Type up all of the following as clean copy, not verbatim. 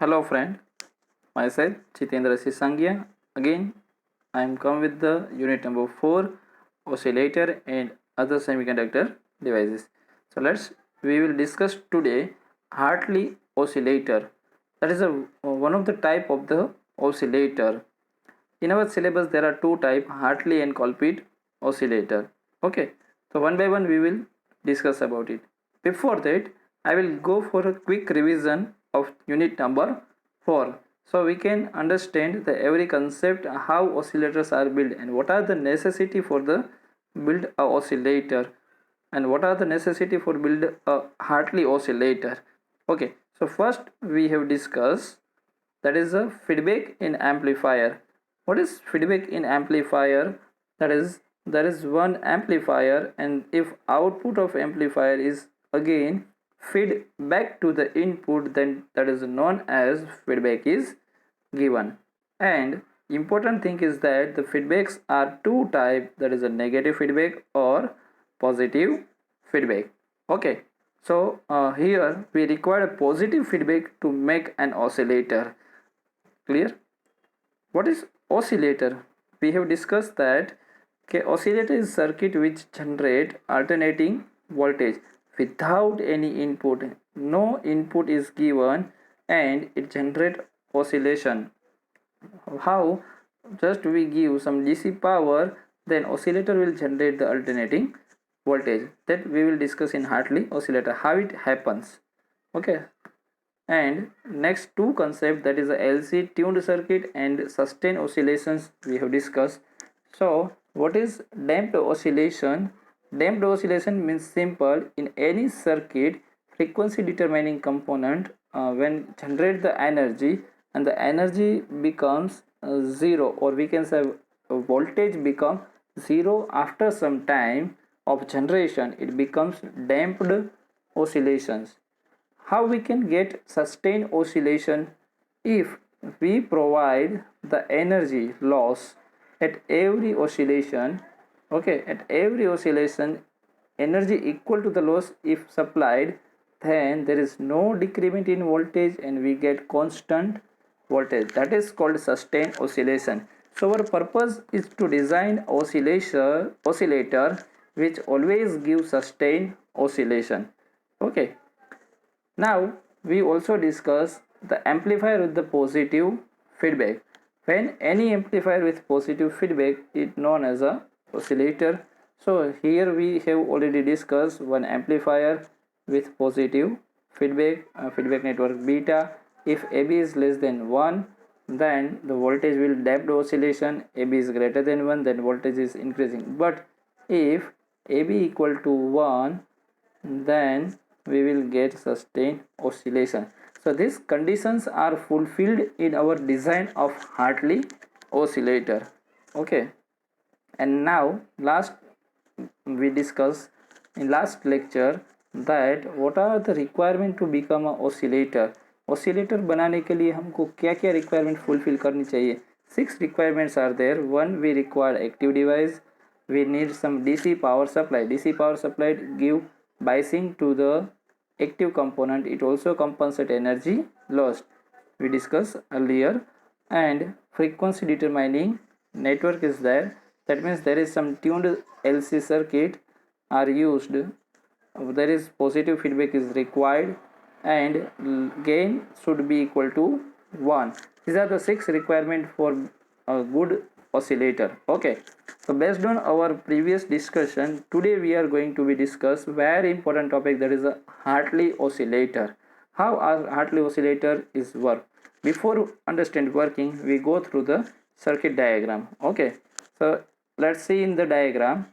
Hello friend, myself Chitendra Sisangya. Again, I am come with the unit number 4, oscillator and other semiconductor devices. So we will discuss today Hartley oscillator. That is one of the type of the oscillator. In our syllabus there are two type, Hartley and Colpite oscillator. Okay, so one by one we will discuss about it. Before that, I will go for a quick revision of unit number 4, so we can understand the every concept, how oscillators are built and what are the necessity for the build a oscillator and what are the necessity for build a Hartley oscillator. Okay, so first we have discussed, that is a feedback in amplifier. What is feedback in amplifier? That is one amplifier, and if output of amplifier is again feed back to the input, then that is known as feedback is given. And important thing is that the feedbacks are two type, that is a negative feedback or positive feedback. Okay, so here we require a positive feedback to make an oscillator. Clear? What is oscillator? We have discussed that oscillator is circuit which generate alternating voltage without any input. No input is given and it generate oscillation. How? Just we give some DC power, then oscillator will generate the alternating voltage. That we will discuss in Hartley oscillator, how it happens. Okay, and next two concept, that is the LC tuned circuit and sustained oscillations, we have discussed. So what is damped oscillation? Damped oscillation means simple, in any circuit frequency determining component when generate the energy and the energy becomes zero, or we can say voltage become zero after some time of generation, it becomes damped oscillations. How we can get sustained oscillation? If we provide the energy loss at every oscillation, okay, at every oscillation energy equal to the loss if supplied, then there is no decrement in voltage and we get constant voltage. That is called sustained oscillation. So our purpose is to design oscillator which always gives sustained oscillation. Okay, now we also discuss the amplifier with the positive feedback. When any amplifier with positive feedback is known as a oscillator. So here we have already discussed one amplifier with positive feedback, feedback network beta. If AB is less than 1, then the voltage will damped oscillation. AB is greater than 1, then voltage is increasing. But if AB equal to 1, then we will get sustained oscillation. So these conditions are fulfilled in our design of Hartley oscillator. Okay, and now last we discuss in last lecture that what are the requirement to become a oscillator. Oscillator बनाने के लिए हमको क्या क्या requirement fulfill करनी चाहिए? 6 requirements are there. One, we require active device. We need some DC power supply. DC power supply give biasing to the active component. It also compensate energy lost, we discussed earlier. And frequency determining network is there. That means there is some tuned LC circuit are used. There is positive feedback is required and gain should be equal to 1. These are the 6 requirement for a good oscillator. Okay, so based on our previous discussion, today we are going to be discuss very important topic, that is a Hartley oscillator. How our Hartley oscillator is work. Before understand working, we go through the circuit diagram. Okay, so let's see in the diagram.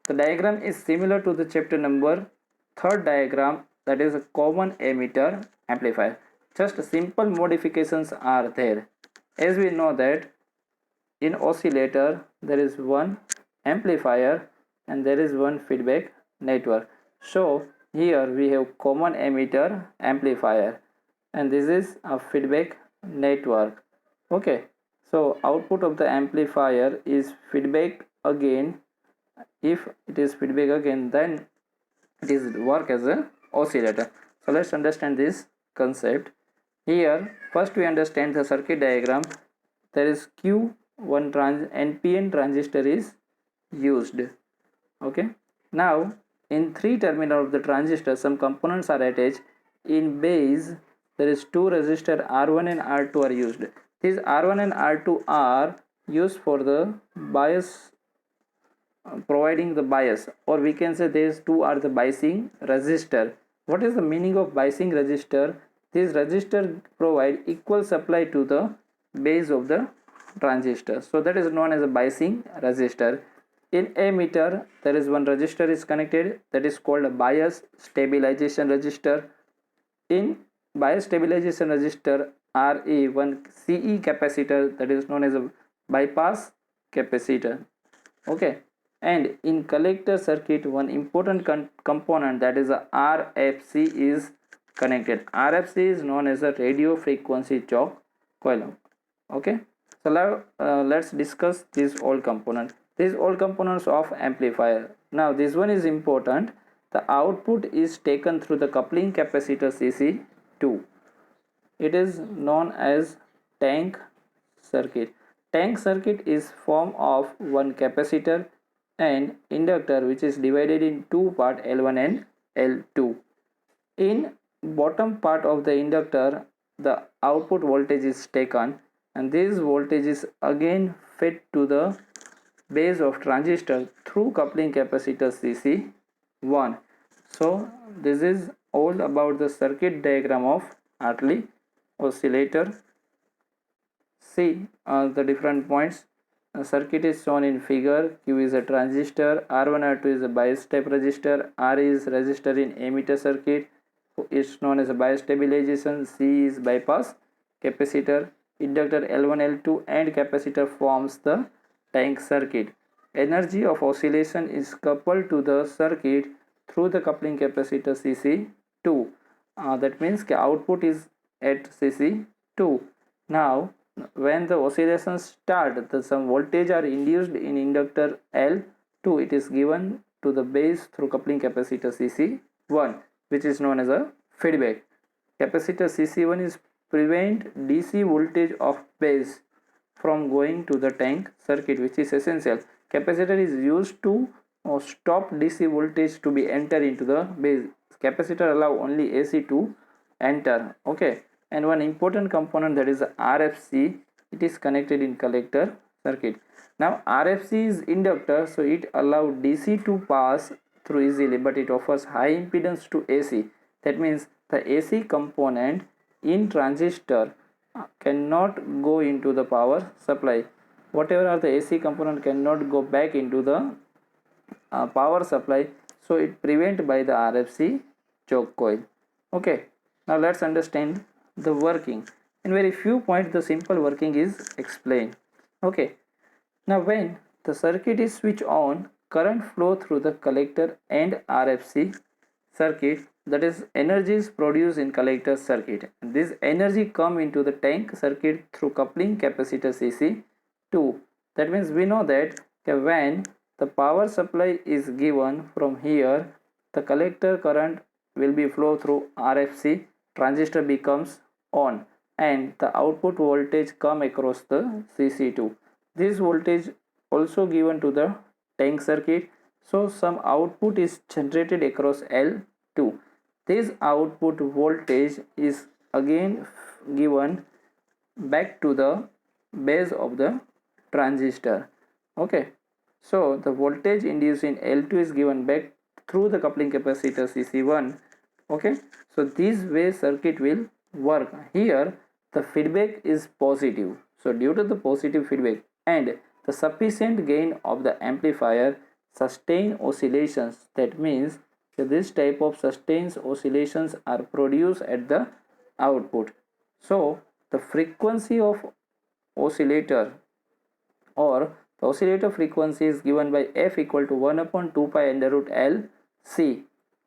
The diagram is similar to the chapter number 3rd diagram, that is a common emitter amplifier. Just simple modifications are there. As we know that in oscillator there is one amplifier and there is one feedback network. So here we have common emitter amplifier and this is a feedback network. Okay, so output of the amplifier is feedback again. If it is feedback again, then it is work as a oscillator. So let's understand this concept. Here first we understand the circuit diagram. There is Q1 NPN transistor is used. Okay, now in three terminal of the transistor some components are attached. In base there is two resistor R1 and R2 are used. These R1 and R2 are used for the bias, providing the bias, or we can say these two are the biasing resistor. What is the meaning of biasing resistor? These resistor provide equal supply to the base of the transistor, so that is known as a biasing resistor. In ammeter there is one resistor is connected, that is called a bias stabilization resistor. In bias stabilization resistor RA, one CE capacitor, that is known as a bypass capacitor. Okay, and in collector circuit one important component, that is a RFC, is connected. RFC is known as a radio frequency choke coil. Okay, so now let's discuss these all components. These all components of amplifier. Now this one is important. The output is taken through the coupling capacitor CC2. It is known as tank circuit. Tank circuit is form of one capacitor and inductor which is divided in two part, L1 and L2. In bottom part of the inductor the output voltage is taken, and this voltage is again fed to the base of transistor through coupling capacitor CC1. So this is all about the circuit diagram of Hartley oscillator. See the different points. A circuit is shown in figure. Q is a transistor, R1 R2 is a bias type resistor, R is resistor in ammeter circuit, is known as a bias stabilization, C is bypass capacitor, inductor L1 L2 and capacitor forms the tank circuit. Energy of oscillation is coupled to the circuit through the coupling capacitor CC2. That means the output is at CC2. Now when the oscillations start, some voltage are induced in inductor L2. It is given to the base through coupling capacitor CC1, which is known as a feedback. Capacitor CC1 is prevent DC voltage of base from going to the tank circuit, which is essential. Capacitor is used to stop DC voltage to be enter into the base. Capacitor allow only AC to enter. Okay, and one important component, that is RFC, it is connected in collector circuit. Now RFC is inductor, so it allow DC to pass through easily, but it offers high impedance to AC. That means the AC component in transistor cannot go into the power supply. Whatever are the AC component cannot go back into the power supply, so it prevent by the RFC choke coil. Okay, now let's understand the working. In very few points the simple working is explained. Okay, now when the circuit is switched on, current flow through the collector and RFC circuit, that is energy is produced in collector circuit. This energy come into the tank circuit through coupling capacitor CC2. That means we know that when the power supply is given from here, the collector current will be flow through RFC, transistor becomes on, and the output voltage come across the CC2. This voltage also given to the tank circuit, so some output is generated across L2. This output voltage is again given back to the base of the transistor. Okay, so the voltage induced in L2 is given back through the coupling capacitor CC1. Okay, so this way circuit will work. Here the feedback is positive, so due to the positive feedback and the sufficient gain of the amplifier, sustain oscillations, that means this type of sustained oscillations are produced at the output. So the frequency of oscillator, or the oscillator frequency, is given by f equal to 1 upon 2 pi under root L C,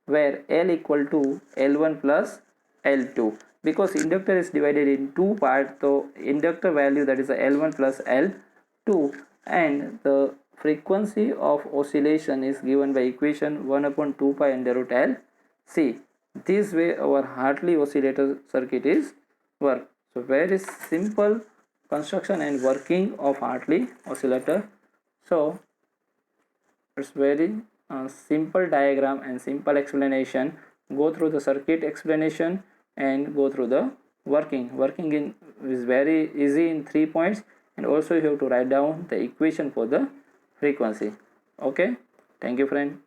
where L equal to L1 plus L2. Because inductor is divided in two parts, so inductor value, that is L1 plus L2, and the frequency of oscillation is given by equation 1 upon 2 pi under root L C. This way our Hartley oscillator circuit is work. So very simple construction and working of Hartley oscillator. So it's very simple diagram and simple explanation. Go through the circuit explanation and go through the working in is very easy in 3 points, and also you have to write down the equation for the frequency. Okay, thank you friend.